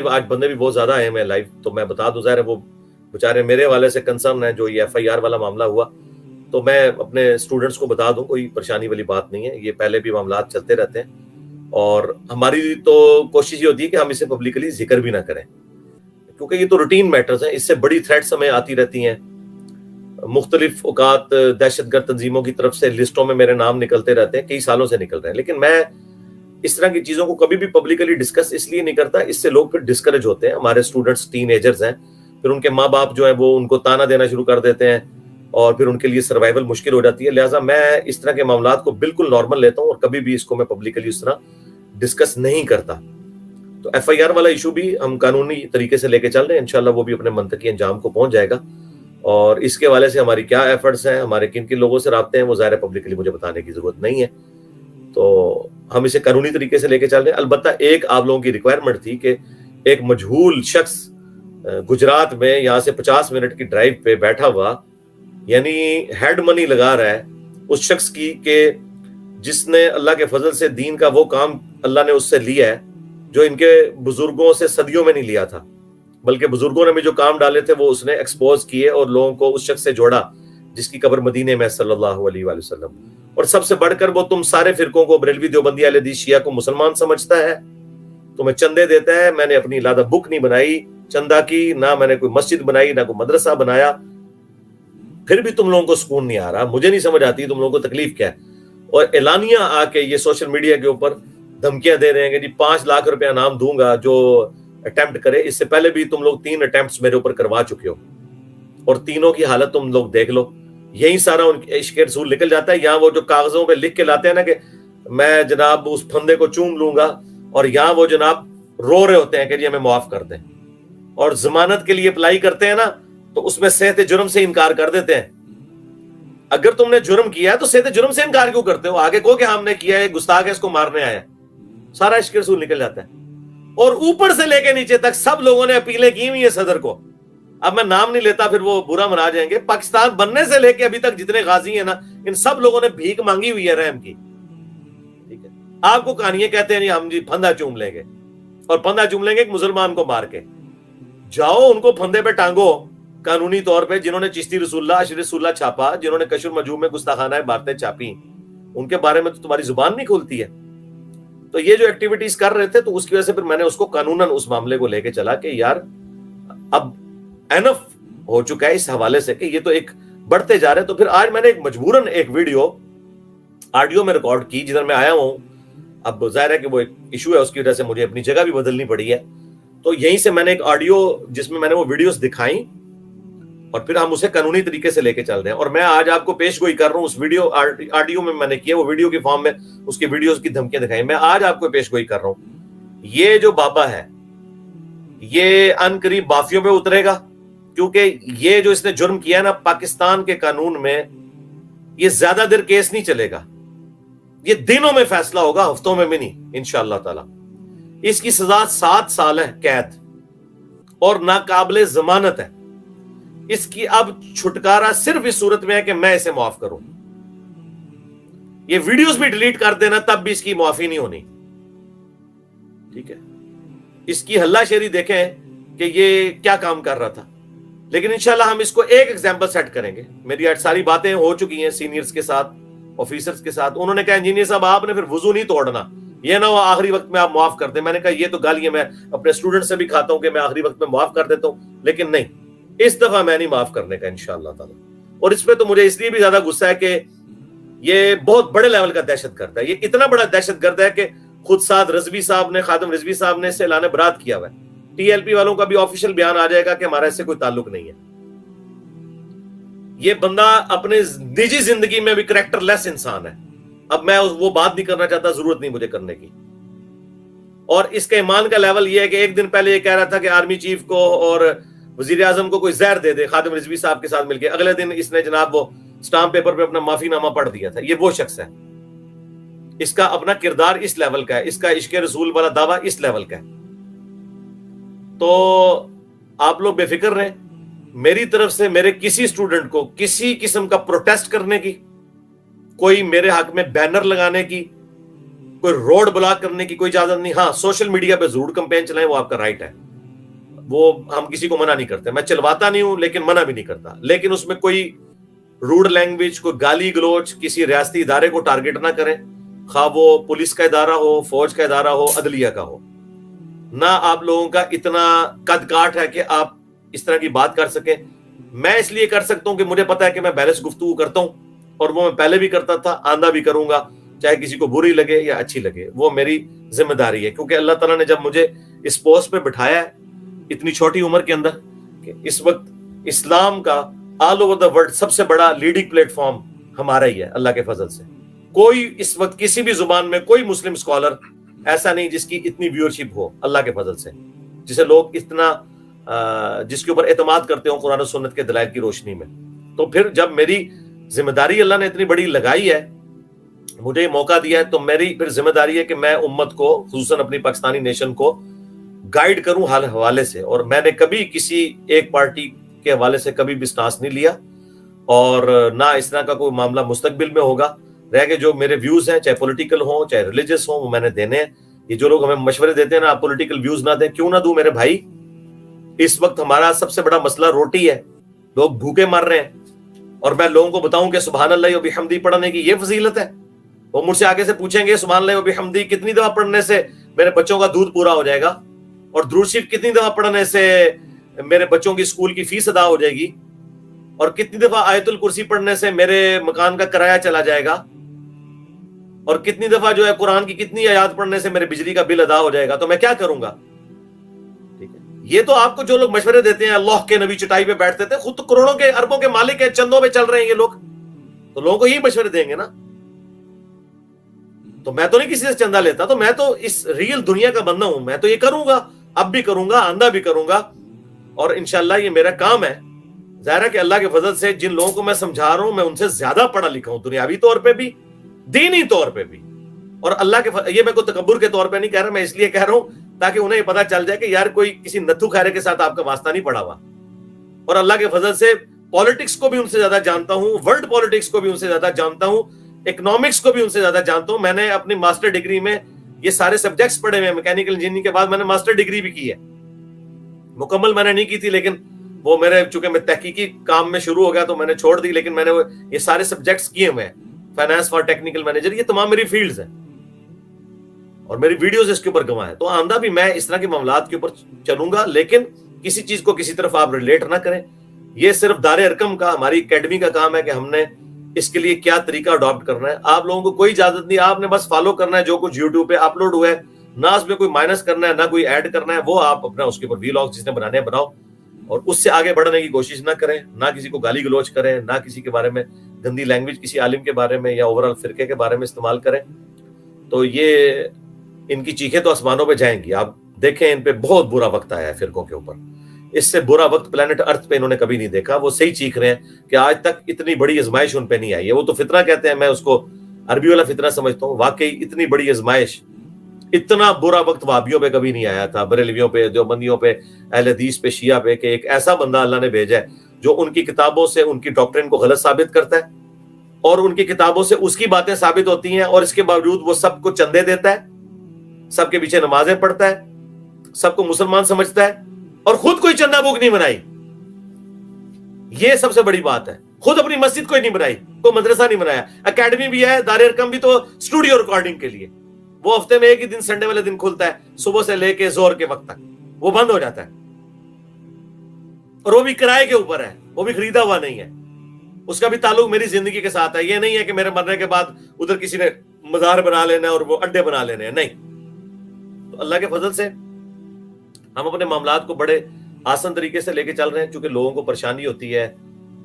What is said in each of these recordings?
آج بندے بھی بہت زیادہ آئے ہیں لائیو، تو میں بتا دوں، ظاہر ہے وہ بیچارے میرے حوالے سے کنسرن ہے جو یہ ایف آئی آر والا معاملہ ہوا، تو میں اپنے اسٹوڈنٹس کو بتا دوں کوئی پریشانی والی بات نہیں ہے، یہ پہلے بھی معاملات چلتے رہتے ہیں، اور ہماری تو کوشش یہ ہوتی ہے کہ ہم اسے پبلکلی ذکر بھی نہ کریں، کیونکہ یہ تو روٹین میٹرز ہیں، اس سے بڑی تھریٹس ہمیں آتی رہتی ہیں، مختلف اوقات دہشت گرد تنظیموں کی طرف سے لسٹوں میں میرے نام نکلتے رہتے ہیں، کئی سالوں سے نکل رہے ہیں، لیکن میں اس طرح کی چیزوں کو کبھی بھی پبلکلی ڈسکس اس لیے نہیں کرتا، اس سے لوگ پھر ڈسکریج ہوتے ہیں، ہمارے اسٹوڈنٹس ٹین ایجرز ہیں، پھر ان کے ماں باپ جو ہیں وہ ان کو تانا دینا شروع کر دیتے ہیں، اور پھر ان کے لیے سروائیول مشکل ہو جاتی ہے، لہٰذا میں اس طرح کے معاملات کو بالکل نارمل لیتا ہوں، اور کبھی بھی اس کو میں پبلکلی اس طرح ڈسکس نہیں کرتا۔ تو ایف آئی آر والا ایشو بھی ہم قانونی طریقے سے لے کے چل رہے ہیں، انشاءاللہ وہ بھی اپنے منطقی انجام کو پہنچ جائے گا، اور اس کے حوالے سے ہماری کیا ایفرٹس ہیں، ہمارے کن کن لوگوں سے رابطے ہیں، وہ ظاہر پبلکلی مجھے بتانے کی ضرورت نہیں ہے، تو ہم اسے قانونی طریقے سے لے کے چل رہے ہیں۔ البتہ ایک آپ لوگوں کی ریکوائرمنٹ تھی کہ ایک مجہول شخص گجرات میں یہاں سے 50 منٹ کی ڈرائیو پہ بیٹھا ہوا، یعنی ہیڈ منی لگا رہا ہے اس شخص کی، کہ جس نے اللہ کے فضل سے دین کا وہ کام اللہ نے اس سے لیا ہے جو ان کے بزرگوں سے صدیوں میں نہیں لیا تھا، بلکہ بزرگوں نے بھی جو کام ڈالے تھے وہ اس نے ایکسپوز کیے اور لوگوں کو اس شخص سے جوڑا جس کی قبر مدینے میں صلی اللہ علیہ وآلہ وسلم، اور سب سے بڑھ کر وہ تم سارے فرقوں کو، بریلوی، دیوبندی، اہل حدیث، شیعہ کو مسلمان سمجھتا ہے، تمہیں چندے دیتا ہے۔ میں نے اپنی لادہ بک نہیں بنائی چندہ کی، نہ میں نے کوئی مسجد بنائی، نہ کوئی مدرسہ بنایا، پھر بھی تم لوگوں کو سکون نہیں آ رہا، مجھے نہیں سمجھ آتی تم لوگوں کو تکلیف کیا ہے، اور اعلانیہ آ کے یہ سوشل میڈیا کے اوپر دھمکیاں دے رہے ہیں کہ جی 5 لاکھ روپے انعام دوں گا جو اٹیمپٹ کرے۔ اس سے پہلے بھی تم لوگ 3 اٹیمپٹس میرے اوپر کروا چکے ہو، اور تینوں کی حالت تم لوگ دیکھ لو، یہی سارا ان کے عشق رسول نکل جاتا ہے۔ یہاں وہ جو کاغذوں پہ لکھ کے لاتے ہیں نا کہ میں جناب اس پھندے کو چوم لوں گا، اور یہاں وہ جناب رو رہے ہوتے ہیں کہ جی ہمیں معاف کر دیں، اور ضمانت کے لیے اپلائی کرتے ہیں نا تو اس میں صحت جرم سے انکار کر دیتے ہیں۔ اگر تم نے جرم کیا ہے تو صحت جرم سے انکار کیوں کرتے ہو؟ آگے کو کہ ہم نے کیا ہے، گستاخ ہے، اس کو مارنے آیا، سارا عشق رسول نکل جاتا ہے۔ اور اوپر سے لے کے نیچے تک سب لوگوں نے اپیلیں کی ہوئی ہیں صدر کو، اب میں نام نہیں لیتا پھر وہ برا منا جائیں گے، پاکستان بننے سے لے کے ابھی تک جتنے غازی ہیں نا، ان سب لوگوں نے بھیک مانگی ہوئی ہے رحم کی، ٹھیک ہے؟ آپ کو کہانیاں کہتے ہیں ہم جی پھندا چوم لیں گے، اور پھندا چوم لیں گے ایک مسلمان کو مار کے، جاؤ ان کو پھندے پہ ٹانگو قانونی طور پہ، جنہوں نے چشتی رسول اللہ، اشرف رسول اللہ چھاپا، جنہوں نے کشف المجوب میں گستاخانہ باتیں چھاپی، ان کے بارے میں تو تمہاری زبان نہیں کھولتی ہے۔ تو یہ جو ایکٹیویٹیز کر رہے تھے، تو اس کی وجہ سے پھر میں نے اس کو قانوناً اس معاملے کو لے کے چلا کہ یار اب اینف ہو چکا ہے اس حوالے سے کہ یہ تو ایک بڑھتے جا رہے۔ تو پھر آج میں نے ایک مجبوراً ایک ویڈیو آڈیو میں ریکارڈ کی جدھر میں آیا ہوں، اب ظاہر ہے کہ وہ ایک ایشو ہے، اس کی وجہ سے مجھے اپنی جگہ بھی بدلنی پڑی ہے، تو یہیں سے میں نے ایک آڈیو جس میں نے وہ ویڈیوز دکھائیں، اور پھر ہم اسے قانونی طریقے سے لے کے چل رہے ہیں، اور میں آج آپ کو پیش گوئی کر رہا ہوں اس ویڈیو آڈیو میں نے کیا، وہ ویڈیو کی فارم میں اس کی ویڈیوز کی دھمکیاں دکھائیں، میں آج آپ کو پیش گوئی کر رہا ہوں۔ یہ جو بابا ہے یہ ان قریب بافیوں پہ اترے گا، کیونکہ یہ جو اس نے جرم کیا ہے نا، پاکستان کے قانون میں یہ زیادہ دیر کیس نہیں چلے گا، یہ دنوں میں فیصلہ ہوگا، ہفتوں میں بھی نہیں انشاءاللہ تعالی۔ اس کی سزا 7 سال ہے قید، اور ناقابل ضمانت ہے۔ اس کی اب چھٹکارا صرف اس صورت میں ہے کہ میں اسے معاف کروں، یہ ویڈیوز بھی ڈیلیٹ کر دینا تب بھی اس کی معافی نہیں ہونی، ٹھیک ہے؟ اس کی ہلہ شیری دیکھیں کہ یہ کیا کام کر رہا تھا، لیکن انشاءاللہ ہم اس کو ایک ایگزامپل سیٹ کریں گے۔ میری آج ساری باتیں ہو چکی ہیں سینئرز کے ساتھ، آفیسرز کے ساتھ، انہوں نے کہا انجینئر صاحب آپ نے پھر وضو نہیں توڑنا، یہ نہ ہو آخری وقت میں آپ معاف کر دیں۔ میں نے کہا یہ تو گالیاں میں اپنے اسٹوڈنٹ سے بھی کھاتا ہوں کہ میں آخری وقت میں معاف کر دیتا ہوں، لیکن نہیں، اس دفعہ میں نہیں معاف کرنے کا انشاءاللہ تعالی۔ اور اس پہ تو مجھے اس لیے بھی زیادہ غصہ ہے کہ یہ بہت بڑے لیول کا دہشت گرد ہے، یہ اتنا بڑا دہشت گرد ہے کہ خود سعد رضوی صاحب نے، خادم رضوی صاحب نے اس سے اعلان برات کیا ہوا ہے۔ ٹی ایل پی والوں کا بھی آفیشیل بیان آ جائے گا کہ ہمارا اس سے کوئی تعلق نہیں ہے۔ یہ بندہ اپنے نجی زندگی میں بھی کریکٹر لیس انسان ہے، اب میں وہ بات نہیں کرنا چاہتا، ضرورت نہیں مجھے کرنے کی۔ اور اس کے ایمان کا لیول یہ ہے کہ ایک دن پہلے یہ کہہ رہا تھا کہ آرمی چیف کو اور وزیر اعظم کو کوئی زہر دے دے خادم رضوی صاحب کے ساتھ مل کے، اگلے دن اس نے جناب وہ سٹامپ پیپر پہ اپنا معافی نامہ پڑھ دیا تھا۔ یہ وہ شخص ہے، اس کا اپنا کردار اس لیول کا ہے، اس کا عشق رسول والا دعویٰ اس لیول کا ہے۔ تو آپ لوگ بے فکر رہیں، میری طرف سے میرے کسی اسٹوڈنٹ کو کسی قسم کا پروٹیسٹ کرنے کی، کوئی میرے حق میں بینر لگانے کی، کوئی روڈ بلاک کرنے کی کوئی اجازت نہیں۔ ہاں سوشل میڈیا پہ ضرور کمپین چلائیں، وہ آپ کا رائٹ ہے، وہ ہم کسی کو منع نہیں کرتے, میں چلواتا نہیں ہوں لیکن منع بھی نہیں کرتا, لیکن اس میں کوئی روڈ لینگویج, کوئی گالی گلوچ کسی ریاستی ادارے کو ٹارگٹ نہ کریں, خواہ وہ پولیس کا ادارہ ہو, فوج کا ادارہ ہو, عدلیہ کا ہو. نہ آپ لوگوں کا اتنا قد کاٹ ہے کہ آپ اس طرح کی بات کر سکیں. میں اس لیے کر سکتا ہوں کہ مجھے پتا ہے کہ میں بیلنس گفتگو کرتا ہوں, اور وہ میں پہلے بھی کرتا تھا, آندہ بھی کروں گا, چاہے کسی کو بری لگے یا اچھی لگے, وہ میری ذمہ داری ہے. کیونکہ اللہ تعالیٰ نے جب مجھے اس پوسٹ پہ بٹھایا ہے اتنی چھوٹی عمر کے اندر, کہ اس وقت اسلام کا آل اوور دا ورلڈ سب سے بڑا لیڈنگ پلیٹ فارم ہمارا ہی ہے اللہ کے فضل سے. کوئی اس وقت کسی بھی زبان میں کوئی مسلم اسکالر ایسا نہیں جس کی اتنی ویورشپ ہو اللہ کے فضل سے, جسے لوگ اتنا جس کے اوپر اعتماد کرتے ہوں قرآن و سنت کے دلائل کی روشنی میں. تو پھر جب میری ذمہ داری اللہ نے اتنی بڑی لگائی ہے, مجھے یہ موقع دیا ہے, تو میری پھر ذمہ داری ہے کہ میں امت کو, خصوصاً اپنی پاکستانی نیشن کو گائیڈ کروں ہر حوالے سے. اور میں نے کبھی کسی ایک پارٹی کے حوالے سے کبھی بھی سٹانس نہیں لیا, اور نہ اس طرح کا کوئی معاملہ مستقبل میں ہوگا. رہ کے جو میرے ویوز ہیں, چاہے پولیٹیکل ہوں چاہے ریلیجس ہوں, وہ میں نے دینے ہیں. یہ جو لوگ ہمیں مشورے دیتے ہیں نا, آپ پولیٹیکل ویوز نہ دیں, کیوں نہ دوں میرے بھائی. اس وقت ہمارا سب سے بڑا مسئلہ روٹی ہے, لوگ بھوکے مر رہے ہیں, اور میں لوگوں کو بتاؤں کہ سبحان اللہ و بحمدی پڑھنے کی یہ فضیلت ہے. وہ مجھ سے آگے سے پوچھیں گے سبحان اللہ و بحمدی کتنی دفعہ پڑھنے سے میرے بچوں کا دودھ پورا ہو جائے گا, اور درود شریف کتنی دفعہ پڑھنے سے میرے بچوں کی اسکول کی فیس ادا ہو جائے گی, اور کتنی دفعہ آیت الکرسی پڑھنے سے میرے مکان کا کرایہ چلا جائے گا, اور کتنی دفعہ جو ہے قرآن کی کتنی آیات پڑھنے سے میرے بجلی کا بل ادا ہو جائے گا. تو میں کیا کروں گا؟ ٹھیک ہے, یہ تو آپ کو جو لوگ مشورے دیتے ہیں, اللہ کے نبی چٹائی پہ بیٹھتے تھے, خود تو کروڑوں کے اربوں کے مالک ہیں, چندوں پہ چل رہے ہیں یہ لوگ, تو لوگوں کو یہی مشورے دیں گے نا. تو میں تو نہیں کسی سے چندہ لیتا, تو میں تو اس ریل دنیا کا بندہ ہوں. میں تو یہ کروں گا, اب بھی کروں گا, آندہ بھی کروں گا, اور انشاءاللہ یہ میرا کام ہے. ظاہر ہے کہ اللہ کے فضل سے جن لوگوں کو میں سمجھا رہا ہوں میں ان سے زیادہ پڑھا لکھا ہوں, دنیاوی طور پہ بھی دینی طور پہ بھی. اور اللہ کے یہ میں کوئی تکبر کے طور پہ نہیں کہہ رہا, میں اس لیے کہہ رہا ہوں تاکہ انہیں یہ پتا چل جائے کہ یار کوئی کسی نتھو خیرے کے ساتھ آپ کا واسطہ نہیں پڑا ہوا. اور اللہ کے فضل سے پالیٹکس کو بھی ان سے زیادہ جانتا ہوں, ورلڈ پالیٹکس کو بھی ان سے زیادہ جانتا ہوں, اکنامکس کو بھی ان سے زیادہ جانتا ہوں. میں نے اپنی ماسٹر ڈگری میں یہ سارے سبجیکٹس پڑھے ہوئے ہیں. میکینیکل انجینئرنگ کے بعد میں نے ماسٹر ڈگری بھی کی ہے, مکمل میں نے نہیں کی تھی, لیکن وہ میرے چونکہ میں تحقیقی کام میں شروع ہو گیا تو میں نے چھوڑ دی, لیکن میں نے یہ سارے سبجیکٹس کیے ہوئے ہیں. فائنانس فار ٹیکنیکل مینیجر, یہ تمام میری فیلڈز ہیں, اور میری ویڈیوز اس کے اوپر گواہ ہیں. تو آندہ بھی میں اس طرح کے معاملات کے اوپر چلوں گا, لیکن کسی چیز کو کسی طرف آپ ریلیٹ نہ کریں. یہ صرف دار ارکم کا, ہماری اکیڈمی کا کام ہے کہ ہم نے اس کے لیے کیا طریقہ اڈاپٹ کرنا ہے. آپ لوگوں کو کوئی اجازت نہیں, آپ نے بس فالو کرنا ہے جو کچھ یوٹیوب پہ اپلوڈ ہوا ہے, نہ اس میں کوئی مائنس کرنا ہے نہ کوئی ایڈ کرنا ہے. وہ آپ اپنا اس کے اوپر ویلاگ جس نے بنانے ہیں بناؤ, اور اس سے آگے بڑھنے کی کوشش نہ کریں, نہ کسی کو گالی گلوچ کریں, نہ کسی کے بارے میں گندی لینگویج کسی عالم کے بارے میں یا اوورال فرقے کے بارے میں استعمال کریں. تو یہ ان کی چیخیں تو آسمانوں پہ جائیں گی. آپ دیکھیں ان پہ بہت برا وقت آیا ہے فرقوں کے اوپر, اس سے برا وقت پلانٹ ارتھ پہ انہوں نے کبھی نہیں دیکھا. وہ صحیح چیخ رہے ہیں کہ آج تک اتنی بڑی آزمائش ان پہ نہیں آئی ہے. وہ تو فتنہ کہتے ہیں, میں اس کو عربی والا فتنہ سمجھتا ہوں. واقعی اتنی بڑی آزمائش, اتنا برا وقت وہابیوں پہ کبھی نہیں آیا تھا, بریلویوں پہ, دیوبندیوں پہ, اہل حدیث پہ, شیعہ پہ, کہ ایک ایسا بندہ اللہ نے بھیجا ہے جو ان کی کتابوں سے ان کی ڈاکٹرین کو غلط ثابت کرتا ہے, اور ان کی کتابوں سے اس کی باتیں ثابت ہوتی ہیں, اور اس کے باوجود وہ سب کو چندے دیتا ہے, سب کے پیچھے نمازیں پڑھتا ہے, سب کو مسلمان سمجھتا ہے, اور خود کوئی چندہ بک نہیں بنائی. یہ سب سے بڑی بات ہے. خود اپنی مسجد کوئی نہیں بنائی, کوئی مدرسہ نہیں بنایا. اکیڈمی بھی ہے, دار ارکم بھی تو اسٹوڈیو ریکارڈنگ کے لیے, وہ ہفتے میں ایک ہی دن سنڈے والے دن کھلتا ہے, صبح سے لے کے زور کے وقت تک, وہ بند ہو جاتا ہے, اور وہ بھی کرائے کے اوپر ہے, وہ بھی خریدا ہوا نہیں ہے. اس کا بھی تعلق میری زندگی کے ساتھ ہے. یہ نہیں ہے کہ میرے مرنے کے بعد ادھر کسی نے مزار بنا لینا ہے اور وہ اڈے بنا لینے ہیں, نہیں. تو اللہ کے فضل سے ہم اپنے معاملات کو بڑے آسان طریقے سے لے کے چل رہے ہیں, چونکہ لوگوں کو پریشانی ہوتی ہے,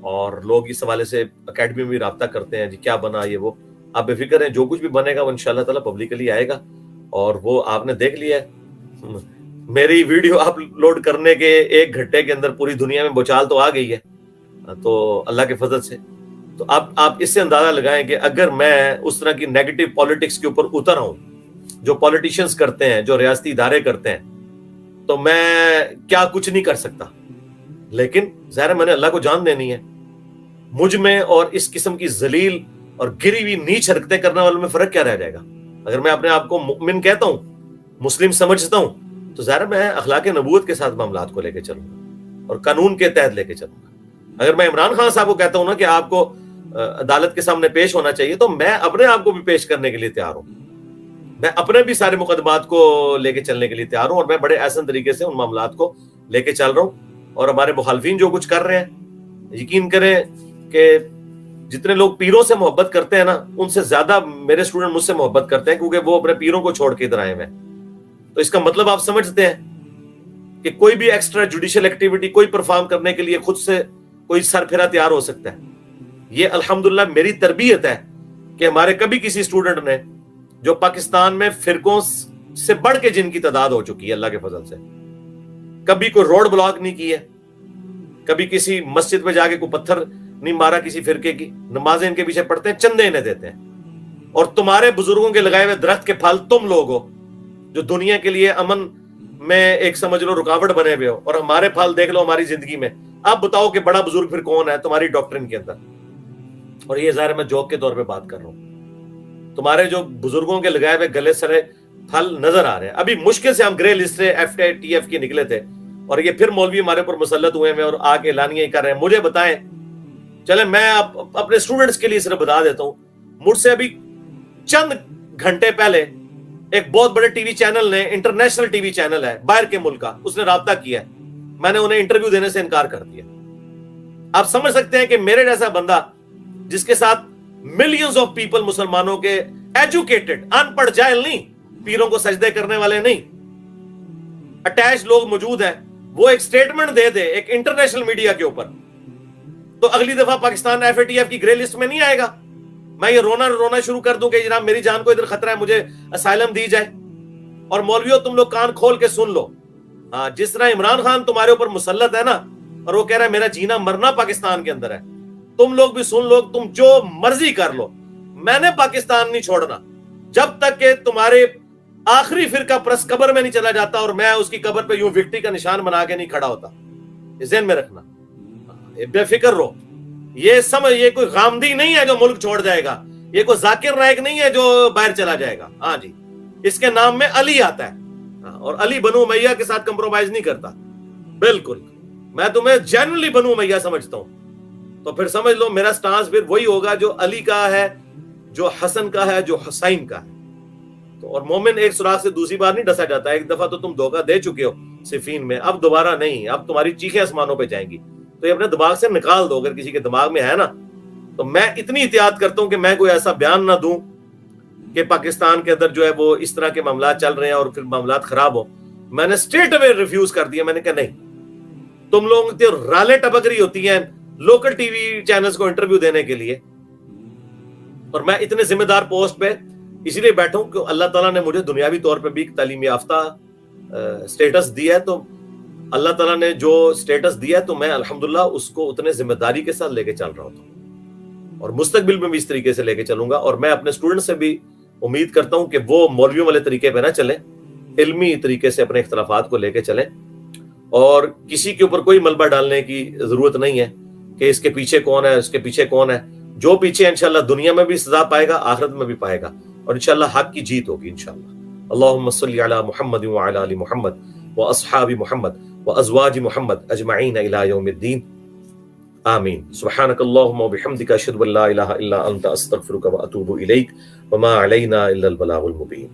اور لوگ اس حوالے سے اکیڈمی میں بھی رابطہ کرتے ہیں, جی کیا بنا یہ وہ. آپ بے فکر ہیں, جو کچھ بھی بنے گا وہ انشاءاللہ تعالیٰ پبلکلی آئے گا. اور وہ آپ نے دیکھ لیا ہے, میری ویڈیو اپلوڈ کرنے کے 1 گھنٹے کے اندر پوری دنیا میں بچال تو آ گئی ہے, تو اللہ کے فضل سے. تو اب آپ اس سے اندازہ لگائیں کہ اگر میں اس طرح کی نیگیٹو پالیٹکس کے اوپر اتر آؤں جو پالیٹیشینز کرتے ہیں, جو ریاستی ادارے کرتے ہیں, تو میں کیا کچھ نہیں کر سکتا. لیکن ظاہر ہے میں نے اللہ کو جان دینی ہے. مجھ میں اور اس قسم کی ذلیل اور گری ہوئی نیچ حرکتیں کرنے والوں میں فرق کیا رہ جائے گا؟ اگر میں اپنے آپ کو مومن کہتا ہوں, مسلم سمجھتا ہوں, تو ظاہر میں اخلاق نبوت کے ساتھ معاملات کو لے کے چلوں گا اور قانون کے تحت لے کے چلوں گا۔ اگر میں عمران خان صاحب کو کہتا ہوں نا کہ آپ کو عدالت کے سامنے پیش ہونا چاہیے، تو میں اپنے آپ کو بھی پیش کرنے کے لیے تیار ہوں، میں اپنے بھی سارے مقدمات کو لے کے چلنے کے لیے تیار ہوں، اور میں بڑے احسن طریقے سے ان معاملات کو لے کے چل رہا ہوں۔ اور ہمارے مخالفین جو کچھ کر رہے ہیں، یقین کریں کہ جتنے لوگ پیروں سے محبت کرتے ہیں نا، ان سے زیادہ میرے اسٹوڈنٹ مجھ سے محبت کرتے ہیں، کیونکہ وہ اپنے پیروں کو چھوڑ کے ادھر آئے ہوئے ہیں۔ تو اس کا مطلب آپ سمجھتے ہیں کہ کوئی بھی ایکسٹرا جوڈیشل ایکٹیویٹی کوئی پرفارم کرنے کے لیے خود سے کوئی سر پھرا تیار ہو سکتا ہے۔ یہ الحمدللہ میری تربیت ہے کہ ہمارے کبھی کسی اسٹوڈنٹ نے جو پاکستان میں فرقوں سے بڑھ کے جن کی تعداد ہو چکی ہے اللہ کے فضل سے، کبھی کوئی روڈ بلاک نہیں کی ہے، کبھی کسی مسجد میں جا کے کوئی پتھر نہیں مارا کسی فرقے کی، نمازیں ان کے پیچھے پڑھتے ہیں، چندے انہیں دیتے ہیں۔ اور تمہارے بزرگوں کے لگائے ہوئے درخت کے پھل تم لوگ ہو جو دنیا کے لیے امن میں ایک سمجھ لو رکاوٹ بنے ہوئے ہو، اور ہمارے پھل دیکھ لو ہماری زندگی میں۔ اب بتاؤ کہ بڑا بزرگ پھر کون ہے تمہاری ڈاکٹرن کے اندر؟ اور یہ ظاہر میں جوک کے طور پہ بات کر رہا ہوں، تمہارے جو بزرگوں کے لگائے ہوئے گلے سرے پھل نظر آ رہے ہیں۔ ابھی مشکل سے ہم grey list F T F کی نکلے تھے، اور یہ پھر مولوی ہمارے اوپر مسلط ہوئے ہیں اور آ کے اعلانیاں کر رہے ہیں۔ مجھے بتائیں، چلیں میں اپنے اسٹوڈنٹس کے لیے صرف بتا دیتا ہوں، مجھ سے ابھی چند گھنٹے پہلے ایک بہت بڑے ٹی وی چینل نے، انٹرنیشنل ٹی وی چینل ہے باہر کے ملک کا، اس نے رابطہ کیا ہے، میں نے انہیں انٹرویو دینے سے انکار کر دیا۔ آپ سمجھ سکتے ہیں کہ میرے جیسا بندہ جس کے ساتھ ملینز آف پیپل مسلمانوں کے ایجوکیٹڈ، ان پڑھ جاہل نہیں، پیروں کو سجدے کرنے والے نہیں، اٹیچ لوگ موجود ہیں، وہ ایک سٹیٹمنٹ دے دے ایک انٹرنیشنل میڈیا کے اوپر، تو اگلی دفعہ Pakistan F A T F کی گرے لسٹ میں نہیں آئے گا۔ میں یہ رونا شروع کر دوں کہ جناب میری جان کو ادھر خطرہ ہے، مجھے اسائلم دی جائے۔ اور مولویوں تم لوگ کان کھول کے سن لو، ہاں جس طرح عمران خان تمہارے اوپر مسلط ہے نا، اور وہ کہہ رہا ہے میرا جینا مرنا پاکستان کے اندر ہے، تم لوگ بھی سن لو، تم جو مرضی کر لو، میں نے پاکستان نہیں چھوڑنا جب تک کہ تمہارے آخری فرقہ پرست قبر میں نہیں چلا جاتا اور میں اس کی قبر پہ یوں وکٹری کا نشان بنا کے نہیں کھڑا ہوتا۔ ذہن میں رکھنا، بے فکر رہو، یہ سمجھ، یہ کوئی غامدی نہیں ہے جو ملک چھوڑ جائے گا، یہ کوئی ذاکر نائک نہیں ہے جو باہر چلا جائے گا۔ ہاں جی، اس کے نام میں علی آتا ہے، اور علی بنو امیہ کے ساتھ کمپرومائز نہیں کرتا، بالکل۔ میں تمہیں جینولی بنو امیہ سمجھتا ہوں، تو پھر سمجھ لو میرا سٹانس پھر وہی ہوگا جو علی کا ہے، جو حسن کا ہے، جو حسین کا ہے۔ تو اور مومن ایک سوراخ سے دوسری بار نہیں ڈسا جاتا، ایک دفعہ تو تم دھوکہ دے چکے ہو صفین میں، اب دوبارہ نہیں، اب تمہاری چیخیں آسمانوں پہ جائیں گی، تو یہ اپنے دماغ سے نکال دو اگر کسی کے دماغ میں ہے نا۔ تو میں اتنی احتیاط کرتا ہوں کہ میں کوئی ایسا بیان نہ دوں کہ پاکستان کے اندر جو ہے وہ اس طرح کے معاملات چل رہے ہیں اور پھر معاملات خراب ہوں۔ میں نے اسٹریٹ اوے ریفیوز کر دیا، میں نے کہا نہیں، تم لوگوں کی رالیں ٹپک رہی ہوتی ہیں لوکل ٹی وی چینلز کو انٹرویو دینے کے لیے، اور میں اتنے ذمہ دار پوسٹ پہ اسی لیے بیٹھا ہوں کہ اللہ تعالیٰ نے مجھے دنیاوی طور پہ بھی تعلیم یافتہ سٹیٹس دیا ہے، تو اللہ تعالیٰ نے جو سٹیٹس دیا ہے تو میں الحمدللہ اس کو اتنے ذمہ داری کے ساتھ لے کے چل رہا ہوں، اور مستقبل میں بھی اس طریقے سے لے کے چلوں گا۔ اور میں اپنے اسٹوڈنٹ سے بھی امید کرتا ہوں کہ وہ مولویوں والے طریقے پہ نہ چلیں، علمی طریقے سے اپنے اختلافات کو لے کے چلیں، اور کسی کے اوپر کوئی ملبہ ڈالنے کی ضرورت نہیں ہے کہ اس کے پیچھے کون ہے، اس کے پیچھے کون ہے۔ جو پیچھے انشاءاللہ دنیا میں بھی سزا پائے گا، آخرت میں بھی پائے گا، اور انشاءاللہ حق کی جیت ہوگی انشاءاللہ۔ اللہم صلی علی محمد وعلی آل محمد واصحاب محمد وازواج محمد اجمعین الی یوم الدین، آمین۔ سبحانک اللہم وبحمدک، اشہد ان لا الہ الا انت، استغفرک واتوب الیک، وما علینا الا البلاغ المبین۔